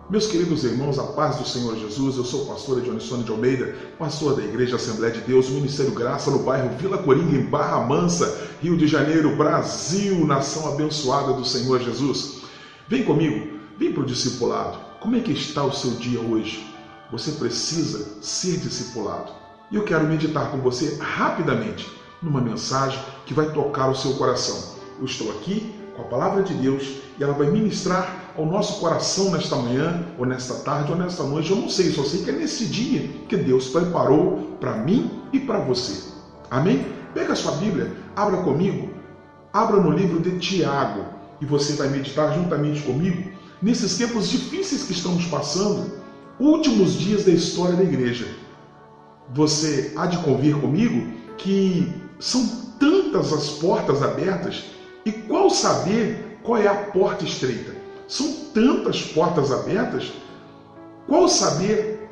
Meus queridos irmãos, a paz do Senhor Jesus, eu sou o pastor Edionissone de Almeida, pastor da Igreja Assembleia de Deus, Ministério Graça, no bairro Vila Coringa, em Barra Mansa, Rio de Janeiro, Brasil, nação abençoada do Senhor Jesus. Vem comigo, vem para o discipulado. Como é que está o seu dia hoje? Você precisa ser discipulado. E eu quero meditar com você rapidamente numa mensagem que vai tocar o seu coração. Eu estou aqui com a palavra de Deus e ela vai ministrar ao nosso coração nesta manhã, ou nesta tarde, ou nesta noite. Eu não sei, só sei que é nesse dia que Deus preparou para mim e para você. Amém? Pega a sua Bíblia, abra comigo, abra no livro de Tiago e você vai meditar juntamente comigo nesses tempos difíceis que estamos passando, últimos dias da história da igreja. Você há de convir comigo que são tantas as portas abertas e qual saber qual é a porta estreita? São tantas portas abertas, qual saber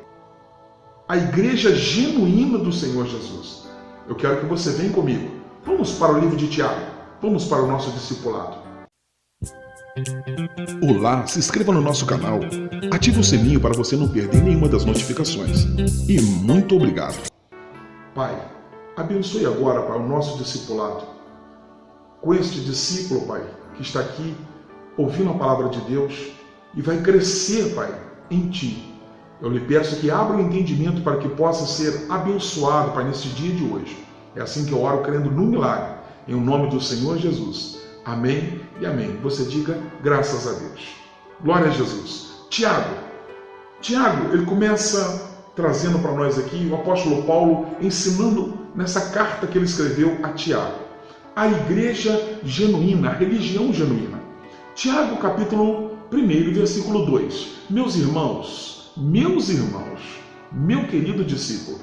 a igreja genuína do Senhor Jesus? Eu quero que você venha comigo. Vamos para o livro de Tiago, vamos para o nosso discipulado. Olá, se inscreva no nosso canal, ative o sininho para você não perder nenhuma das notificações. E muito obrigado. Pai, abençoe agora para o nosso discipulado. Com este discípulo, Pai, que está aqui ouvindo a palavra de Deus e vai crescer, Pai, em Ti. Eu lhe peço que abra o entendimento para que possa ser abençoado, Pai, nesse dia de hoje. É assim que eu oro, crendo no milagre, em nome do Senhor Jesus. Amém e amém. Você diga graças a Deus. Glória a Jesus. Tiago, ele começa trazendo para nós aqui o apóstolo Paulo ensinando nessa carta que ele escreveu a Tiago. A igreja genuína, a religião genuína. Tiago, capítulo 1, versículo 2. Meus irmãos, meu querido discípulo,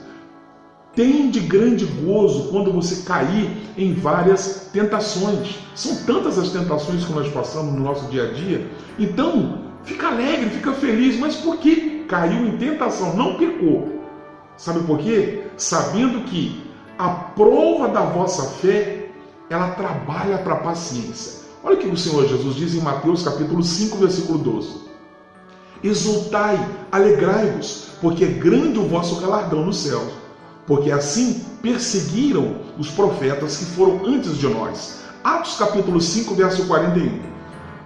tende grande gozo quando você cair em várias tentações. São tantas as tentações que nós passamos no nosso dia a dia. Então, fica alegre, fica feliz. Mas por que caiu em tentação? Não pecou. Sabe por quê? Sabendo que a prova da vossa fé, ela trabalha para a paciência. Olha o que o Senhor Jesus diz em Mateus capítulo 5, versículo 12. Exultai, alegrai-vos, porque é grande o vosso galardão no céu. Porque assim perseguiram os profetas que foram antes de nós. Atos capítulo 5, verso 41.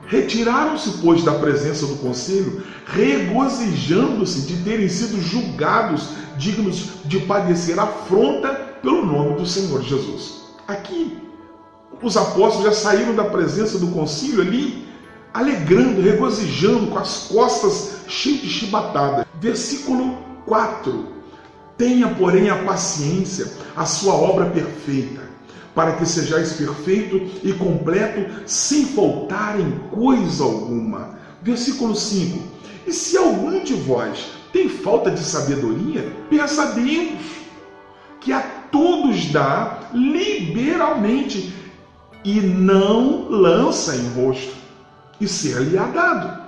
Retiraram-se, pois, da presença do conselho, regozijando-se de terem sido julgados dignos de padecer afronta pelo nome do Senhor Jesus. Aqui, os apóstolos já saíram da presença do concílio ali, alegrando, regozijando, com as costas cheias de chibatada. Versículo 4. Tenha, porém, a paciência, a sua obra perfeita, para que sejais perfeito e completo, sem faltar em coisa alguma. Versículo 5. E se algum de vós tem falta de sabedoria, peça a Deus, que a todos dá liberalmente, e não lança em rosto, e ser-lhe-á dado.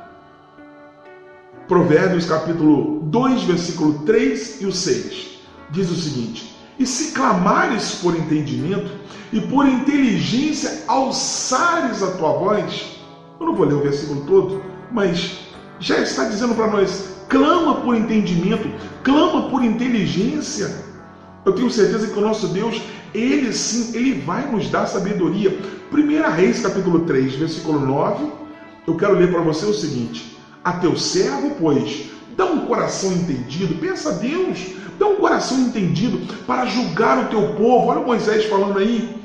Provérbios capítulo 2, versículo 3 e o 6, diz o seguinte: e se clamares por entendimento, e por inteligência alçares a tua voz, eu não vou ler o versículo todo, mas já está dizendo para nós, clama por entendimento, clama por inteligência. Eu tenho certeza que o nosso Deus, Ele sim, Ele vai nos dar sabedoria. 1 Reis, capítulo 3, versículo 9, eu quero ler para você o seguinte: a teu servo, pois, dá um coração entendido, pensa a Deus, dá um coração entendido para julgar o teu povo. Olha o Moisés falando aí,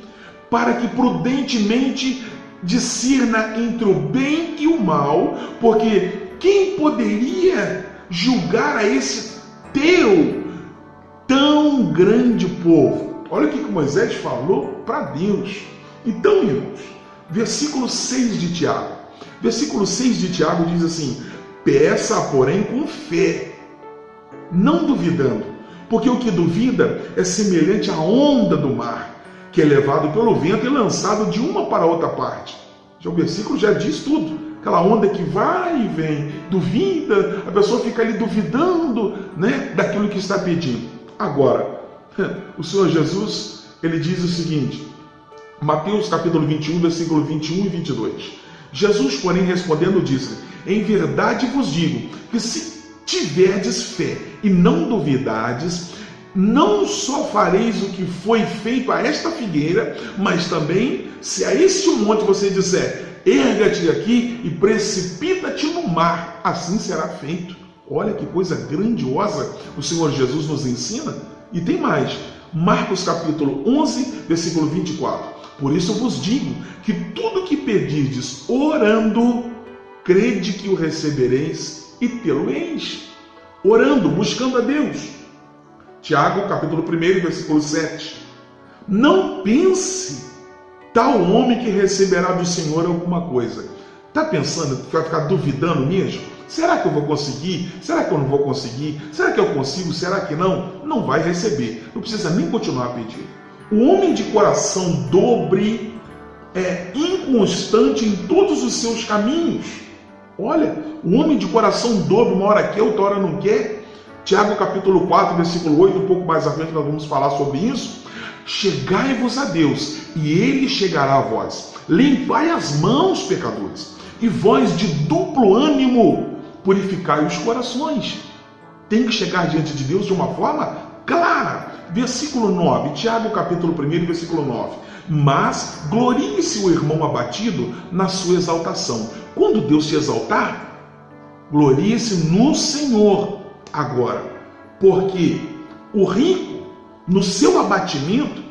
para que prudentemente discirna entre o bem e o mal, porque quem poderia julgar a esse teu tão grande povo? Olha o que Moisés falou para Deus. Então, irmãos, versículo 6 de Tiago. Versículo 6 de Tiago diz assim: peça, porém, com fé, não duvidando, porque o que duvida é semelhante à onda do mar, que é levado pelo vento e lançado de uma para outra parte. Já o versículo já diz tudo. Aquela onda que vai e vem, duvida, a pessoa fica ali duvidando, né, daquilo que está pedindo. Agora, o Senhor Jesus, ele diz o seguinte, Mateus capítulo 21, versículo 21 e 22. Jesus, porém, respondendo, disse: em verdade vos digo, que se tiverdes fé e não duvidardes, não só fareis o que foi feito a esta figueira, mas também, se a este monte você disser, erga-te aqui e precipita-te no mar, assim será feito. Olha que coisa grandiosa o Senhor Jesus nos ensina. E tem mais, Marcos capítulo 11, versículo 24. Por isso vos digo que tudo que pedirdes orando, crede que o recebereis e tê-lo-eis. Orando, buscando a Deus. Tiago capítulo 1, versículo 7. Não pense tal homem que receberá do Senhor alguma coisa. Está pensando que vai ficar duvidando mesmo? Será que eu vou conseguir? Será que eu não vou conseguir? Será que eu consigo? Será que não? Não vai receber. Não precisa nem continuar a pedir. O homem de coração dobre é inconstante em todos os seus caminhos. Olha, o homem de coração dobre, uma hora quer, outra hora não quer. Tiago capítulo 4, versículo 8, um pouco mais à frente nós vamos falar sobre isso. Chegai-vos a Deus, e Ele chegará a vós. Limpai as mãos, pecadores, e vós de duplo ânimo, purificai os corações. Tem que chegar diante de Deus de uma forma clara. Versículo 9, Tiago capítulo 1, versículo 9. Mas glorie-se o irmão abatido na sua exaltação. Quando Deus te exaltar, glorie-se no Senhor. Agora, porque o rico, no seu abatimento,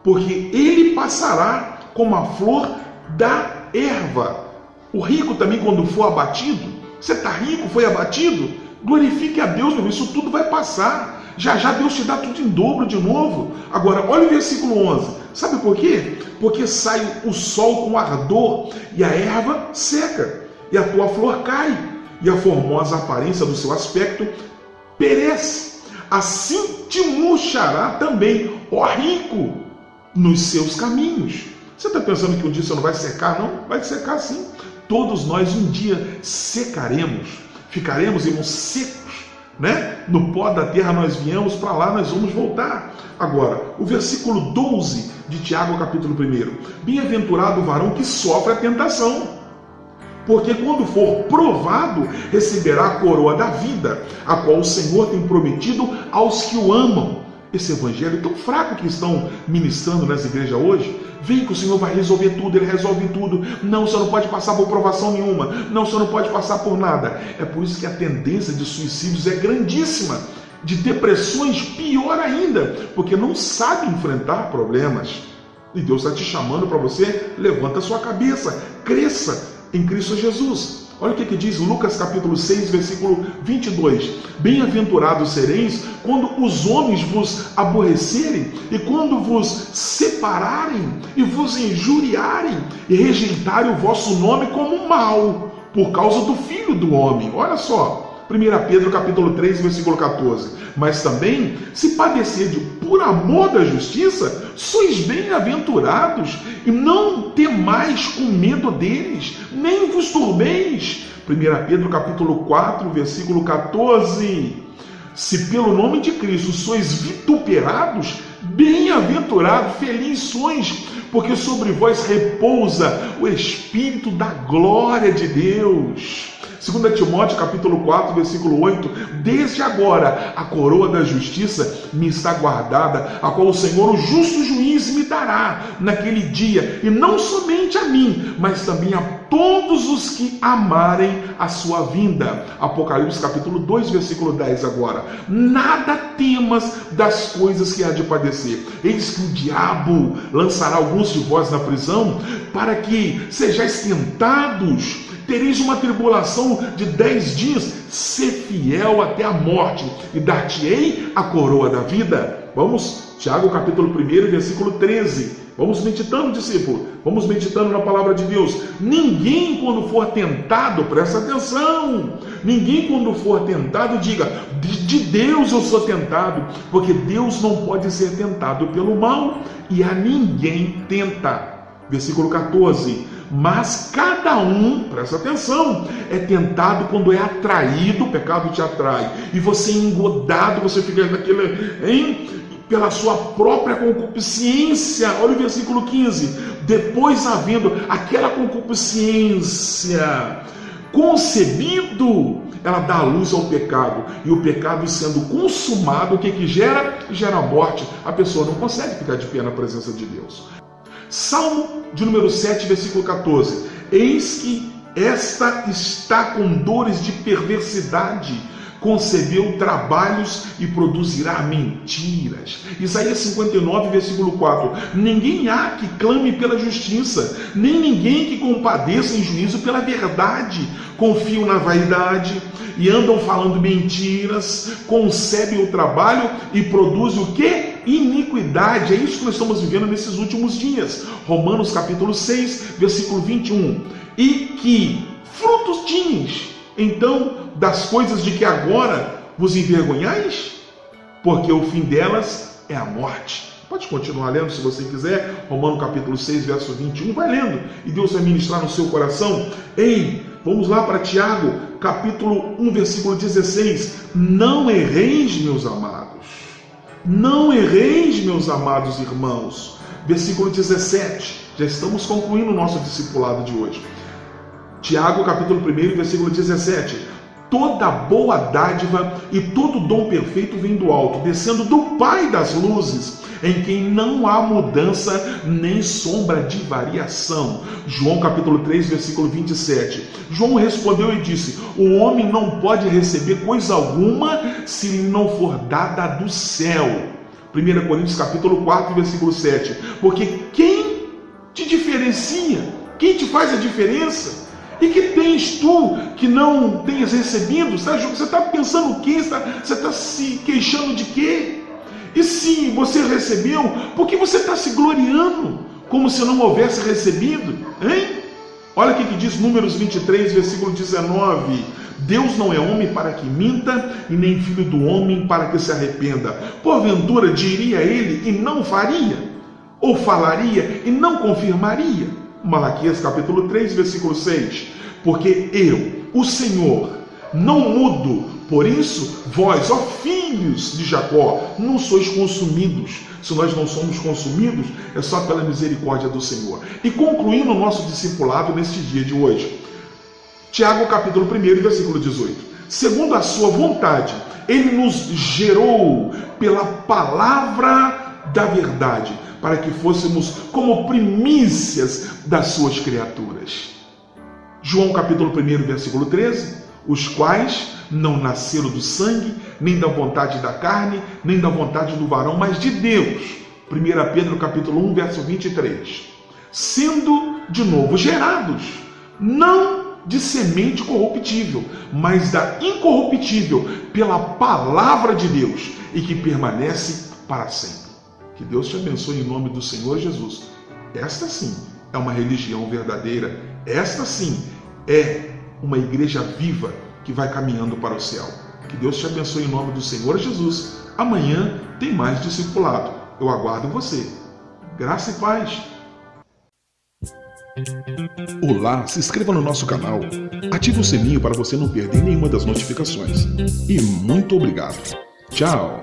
porque ele passará como a flor da erva. O rico também, quando for abatido, você está rico, foi abatido, glorifique a Deus, meu irmão, isso tudo vai passar. Já já Deus te dá tudo em dobro de novo. Agora, olha o versículo 11. Sabe por quê? Porque sai o sol com ardor e a erva seca, e a tua flor cai, e a formosa aparência do seu aspecto perece. Assim te murchará também, ó rico, nos seus caminhos. Você está pensando que um dia você não vai secar? Não, vai secar sim. Todos nós um dia secaremos, ficaremos, irmãos, secos, né? No pó da terra nós viemos, para lá nós vamos voltar. Agora, o versículo 12 de Tiago, capítulo 1. Bem-aventurado o varão que sofre a tentação, porque quando for provado, receberá a coroa da vida, a qual o Senhor tem prometido aos que o amam. Esse evangelho tão fraco que estão ministrando nessa igreja hoje, vem que o Senhor vai resolver tudo, Ele resolve tudo. Não, você não pode passar por provação nenhuma. Não, você não pode passar por nada. É por isso que a tendência de suicídios é grandíssima, de depressões pior ainda, porque não sabe enfrentar problemas. E Deus está te chamando para você, levanta a sua cabeça, cresça em Cristo Jesus. Olha o que diz Lucas capítulo 6, versículo 22. Bem-aventurados sereis quando os homens vos aborrecerem e quando vos separarem e vos injuriarem e rejeitarem o vosso nome como mal, por causa do Filho do Homem. Olha só, 1 Pedro capítulo 3, versículo 14. Mas também, se padecerdes por amor da justiça, sois bem-aventurados, e não temais com medo deles, nem vos turbeis. 1 Pedro capítulo 4, versículo 14. Se pelo nome de Cristo sois vituperados, bem-aventurados, felizes sois, porque sobre vós repousa o Espírito da glória de Deus. 2 Timóteo capítulo 4, versículo 8. Desde agora a coroa da justiça me está guardada, a qual o Senhor, o justo juiz, me dará naquele dia, e não somente a mim, mas também a todos os que amarem a sua vinda. Apocalipse capítulo 2, versículo 10 agora. Nada temas das coisas que há de padecer. Eis que o diabo lançará alguns de vós na prisão, para que sejais tentados. Tereis uma tribulação de 10 dias, ser fiel até a morte, e dar-te-ei a coroa da vida. Vamos, Tiago capítulo 1, versículo 13. Vamos meditando, discípulo. Vamos meditando na palavra de Deus. Ninguém, quando for tentado, presta atenção. Ninguém, quando for tentado, diga, de Deus eu sou tentado, porque Deus não pode ser tentado pelo mal, e a ninguém tenta. Versículo 14. Mas cada um, presta atenção, é tentado quando é atraído, o pecado te atrai, e você é engodado, você fica pela sua própria concupiscência. Olha o versículo 15. Depois, havendo aquela concupiscência concebido, ela dá a luz ao pecado. E o pecado sendo consumado, o que gera? Gera a morte. A pessoa não consegue ficar de pé na presença de Deus. Salmo de número 7, versículo 14. Eis que esta está com dores de perversidade, concebeu trabalhos e produzirá mentiras. Isaías 59, versículo 4. Ninguém há que clame pela justiça, nem ninguém que compadeça em juízo pela verdade. Confiam na vaidade e andam falando mentiras, concebem o trabalho e produzem o quê? Iniquidade. É isso que nós estamos vivendo nesses últimos dias. Romanos capítulo 6, versículo 21. E que frutos tinhas, então, das coisas de que agora vos envergonhais? Porque o fim delas é a morte. Pode continuar lendo se você quiser. Romanos capítulo 6, verso 21. Vai lendo e Deus vai ministrar no seu coração. Ei, vamos lá para Tiago, capítulo 1, versículo 16. Não erreis, meus amados. Não erreis, meus amados irmãos. Versículo 17. Já estamos concluindo o nosso discipulado de hoje. Tiago, capítulo 1, versículo 17. Toda boa dádiva e todo dom perfeito vem do alto, descendo do Pai das luzes, em quem não há mudança nem sombra de variação. João capítulo 3, versículo 27. João respondeu e disse: o homem não pode receber coisa alguma se lhe não for dada do céu. 1 Coríntios capítulo 4, versículo 7. Porque quem te diferencia? Quem te faz a diferença? E que tens tu que não tenhas recebido? Você está pensando o quê? Você está se queixando de quê? E se você recebeu, por que você está se gloriando como se não houvesse recebido? Hein? Olha o que diz Números 23, versículo 19. Deus não é homem para que minta, e nem filho do homem para que se arrependa. Porventura diria ele e não faria? Ou falaria e não confirmaria? Malaquias capítulo 3, versículo 6. Porque eu, o Senhor, não mudo, por isso vós, ó filhos de Jacó, não sois consumidos. Se nós não somos consumidos, é só pela misericórdia do Senhor. E concluindo o nosso discipulado neste dia de hoje, Tiago capítulo 1, versículo 18. Segundo a sua vontade, ele nos gerou pela palavra da verdade, para que fôssemos como primícias das suas criaturas. João capítulo 1, versículo 13, os quais não nasceram do sangue, nem da vontade da carne, nem da vontade do varão, mas de Deus. 1 Pedro capítulo 1, verso 23. Sendo de novo gerados, não de semente corruptível, mas da incorruptível, pela palavra de Deus, e que permanece para sempre. Que Deus te abençoe em nome do Senhor Jesus. Esta sim é uma religião verdadeira. Esta sim é uma igreja viva que vai caminhando para o céu. Que Deus te abençoe em nome do Senhor Jesus. Amanhã tem mais discipulado. Eu aguardo você. Graça e paz. Olá, se inscreva no nosso canal. Ative o sininho para você não perder nenhuma das notificações. E muito obrigado. Tchau.